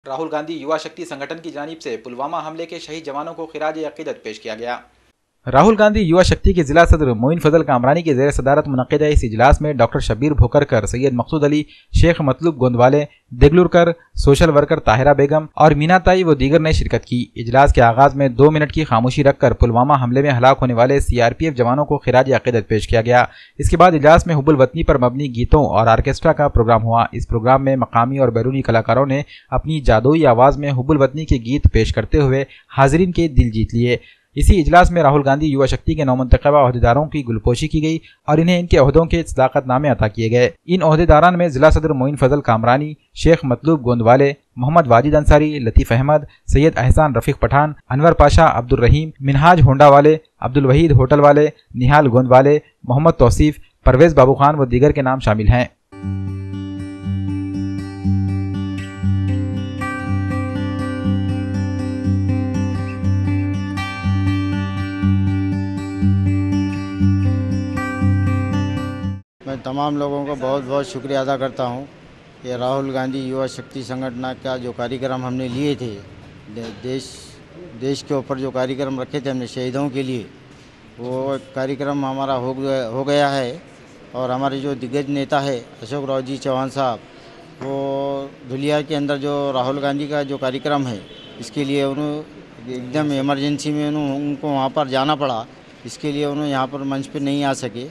राहुल गांधी युवा शक्ति संगठन की जानिब से पुलवामा हमले के शहीद जवानों को खिराज अकीदत पेश किया गया। राहुल गांधी युवा शक्ति के जिला सदर मोइन फजल कामरानी के जेर सदारत मुनक़िद इस इजलास में डॉक्टर शब्बीर भोकरकर, सैयद मकसूद अली, शेख मतलूब गोंदवाले, देगलुरकर, सोशल वर्कर ताहिरा बेगम और मीनाताई व दीगर ने शिरकत की। इजलास के आगाज में 2 मिनट की खामोशी रखकर पुलवामा हमले में हलाक होने वाले CRPF जवानों को खिराज अकीदत पेश किया गया। इसके बाद इजलास में हुब्बुल वतनी पर मबनी गीतों और आर्केस्ट्रा का प्रोग्राम हुआ। इस प्रोग्राम में मकामी और बैरूनी कलाकारों ने अपनी जादुई आवाज में हुब्बुल वतनी के गीत पेश करते हुए हाजिरीन के दिल जीत लिए। इसी इजलास में राहुल गांधी युवा शक्ति के नौमुंतखबा ओहदेदारों की गुलपोशी की गई और इन्हें इनके ओहदों के सदाकतनामे अता किए गए। इन ओहदेदारान में जिला सदर मोइन फजल कामरानी, शेख मतलूब गोंदवाले, मोहम्मद वाजिद अंसारी, लतीफ़ अहमद, सैयद एहसान रफीक पठान, अनवर पाशा, अब्दुल रहीम, मिनहाज होंडा वाले, अब्दुल वहीद होटल वाले, निहाल गोंदवाले, मोहम्मद तौसीफ, परवेज बाबू खान व दीगर के नाम शामिल हैं। मैं तमाम लोगों को बहुत बहुत शुक्रिया अदा करता हूँ। ये राहुल गांधी युवा शक्ति संगठन का जो कार्यक्रम हमने लिए थे, देश के ऊपर जो कार्यक्रम रखे थे हमने शहीदों के लिए, वो कार्यक्रम हमारा हो गया है। और हमारे जो दिग्गज नेता है अशोक राव जी चौहान साहब, वो धुलिया के अंदर जो राहुल गांधी का जो कार्यक्रम है, इसके लिए उन्होंने एकदम इमरजेंसी में उनको वहाँ पर जाना पड़ा। इसके लिए उन्होंने यहाँ पर मंच पर नहीं आ सके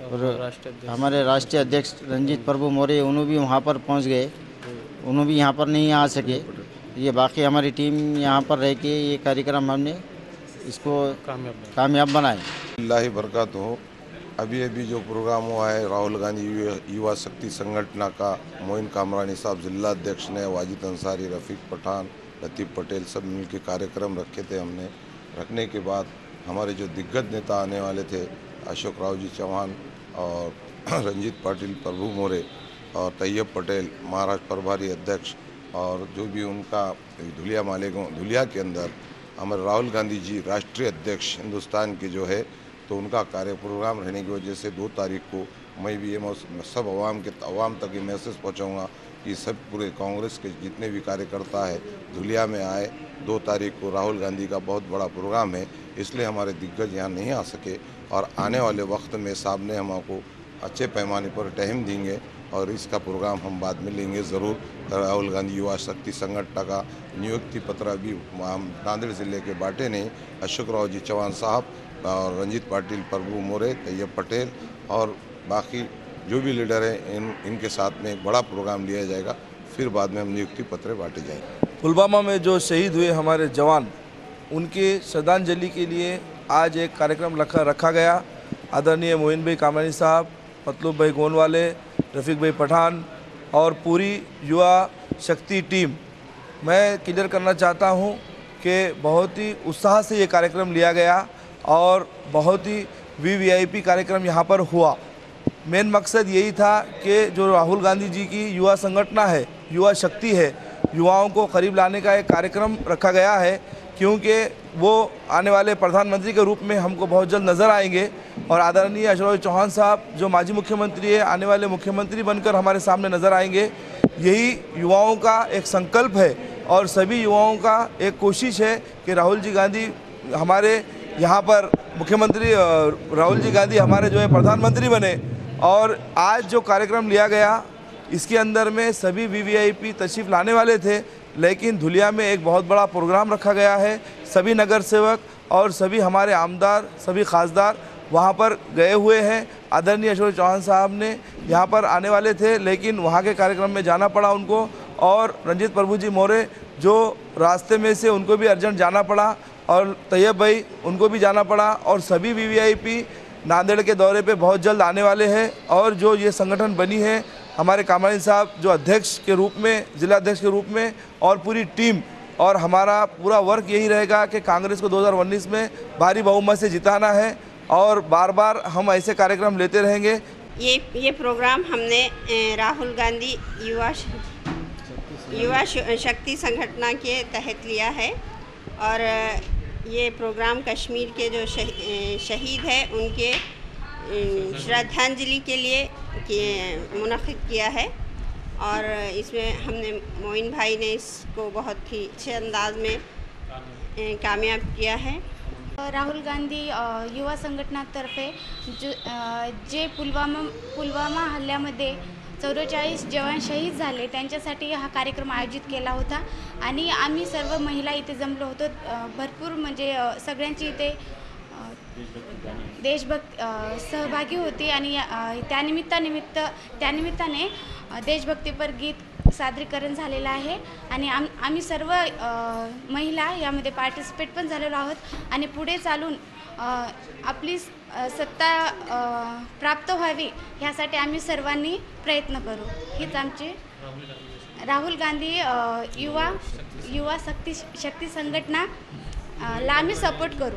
और हमारे राष्ट्रीय अध्यक्ष रंजीत प्रभु मौर्य उन्होंने भी वहाँ पर पहुँच गए, उन्होंने भी यहाँ पर नहीं आ सके। ये बाकी हमारी टीम यहाँ पर रह के ये कार्यक्रम हमने इसको कामयाब बनाए। अल्लाह बरकत हो। अभी जो प्रोग्राम हुआ है राहुल गांधी युवा शक्ति संगठन का, मोइन कामरानी साहब जिला अध्यक्ष ने, वाजिद अंसारी, रफ़ीक पठान, लतीफ़ पटेल सब मिलकर कार्यक्रम रखे थे। हमने रखने के बाद हमारे जो दिग्गज नेता आने वाले थे, अशोक राव जी चौहान और रंजीत पाटिल प्रभु मौर्य और तैयब पटेल महाराष्ट्र प्रभारी अध्यक्ष, और जो भी उनका धुलिया के अंदर हमारे राहुल गांधी जी राष्ट्रीय अध्यक्ष हिंदुस्तान के जो है, तो उनका कार्य प्रोग्राम रहने की वजह से 2 तारीख को मैं भी ये सब अवाम तक ये मैसेज पहुँचाऊँगा कि सब पूरे कांग्रेस के जितने भी कार्यकर्ता है धुलिया में आए। 2 तारीख को राहुल गांधी का बहुत बड़ा प्रोग्राम है, इसलिए हमारे दिग्गज यहाँ नहीं आ सके और आने वाले वक्त में साहब ने हमको अच्छे पैमाने पर टाइम देंगे और इसका प्रोग्राम हम बाद में लेंगे ज़रूर। राहुल गांधी युवा शक्ति संगठन का नियुक्ति पत्र भी नांदेड़ ज़िले के बाटे ने अशोक राव जी चौहान साहब और रंजीत पाटिल प्रभु मौर्य, तैयब पटेल और बाकी जो भी लीडर हैं इनके साथ में एक बड़ा प्रोग्राम लिया जाएगा। फिर बाद में हम नियुक्ति पत्र बांटे जाएंगे। पुलवामा में जो शहीद हुए हमारे जवान, उनके श्रद्धांजलि के लिए आज एक कार्यक्रम रखा गया। आदरणीय मोइन भाई कामरानी साहब, मतलूब भाई गोंदवाले, रफ़ीक भाई पठान और पूरी युवा शक्ति टीम, मैं क्लियर करना चाहता हूं कि बहुत ही उत्साह से ये कार्यक्रम लिया गया और बहुत ही VVIP कार्यक्रम यहाँ पर हुआ। मेन मकसद यही था कि जो राहुल गांधी जी की युवा संगठन है, युवा शक्ति है, युवाओं को करीब लाने का एक कार्यक्रम रखा गया है, क्योंकि वो आने वाले प्रधानमंत्री के रूप में हमको बहुत जल्द नज़र आएंगे और आदरणीय अशोक चौहान साहब जो माजी मुख्यमंत्री है, आने वाले मुख्यमंत्री बनकर हमारे सामने नज़र आएंगे। यही युवाओं का एक संकल्प है और सभी युवाओं का एक कोशिश है कि राहुल जी गांधी हमारे यहाँ पर मुख्यमंत्री, राहुल जी गांधी हमारे जो है प्रधानमंत्री बने। और आज जो कार्यक्रम लिया गया, इसके अंदर में सभी VVIP तशरीफ़ लाने वाले थे, लेकिन धुलिया में एक बहुत बड़ा प्रोग्राम रखा गया है। सभी नगर सेवक और सभी हमारे आमदार, सभी खासदार वहाँ पर गए हुए हैं। आदरणीय अशोक चौहान साहब ने यहाँ पर आने वाले थे, लेकिन वहाँ के कार्यक्रम में जाना पड़ा उनको, और रंजीत प्रभु जी मौर्य जो रास्ते में से उनको भी अर्जेंट जाना पड़ा, और तैयब भाई उनको भी जाना पड़ा। और सभी VVIP नांदेड़ के दौरे पे बहुत जल्द आने वाले हैं। और जो ये संगठन बनी है, हमारे कामरानी साहब जो अध्यक्ष के रूप में, जिला अध्यक्ष के रूप में, और पूरी टीम और हमारा पूरा वर्क यही रहेगा कि कांग्रेस को 2019 में भारी बहुमत से जिताना है और बार बार हम ऐसे कार्यक्रम लेते रहेंगे। ये प्रोग्राम हमने राहुल गांधी युवा शक्ति संगठन के तहत लिया है और ये प्रोग्राम कश्मीर के जो शहीद हैं उनके श्रद्धांजलि के लिए मुनक़िद किया है। और इसमें हमने मोइन भाई ने इसको बहुत ही अच्छे अंदाज में कामयाब किया है। राहुल गांधी युवा संघटनातर्फे जे पुलवामा हल्ल्यामध्ये 44 जवान शहीद झाले त्यांच्यासाठी हा कार्यक्रम आयोजित केला होता आणि आम्ही सर्व महिला इथे जमलो होतो। भरपूर म्हणजे सगळ्यांची इथे देशभक्ती सहभागी होती आणि त्यानिमित्ताने देशभक्तीपर गीत सादरीकरण झालेलं आहे आणि आम्ही सर्व महिला यामध्ये पार्टिसिपेट पण झालेलो आहोत आणि पुढे चालून आपली सत्ता प्राप्त व्हावी ह्यासाठी आम्ही सर्वांनी प्रयत्न करू। हीच आमची राहुल गांधी युवा शक्ती संघटना ला आम्ही सपोर्ट करू।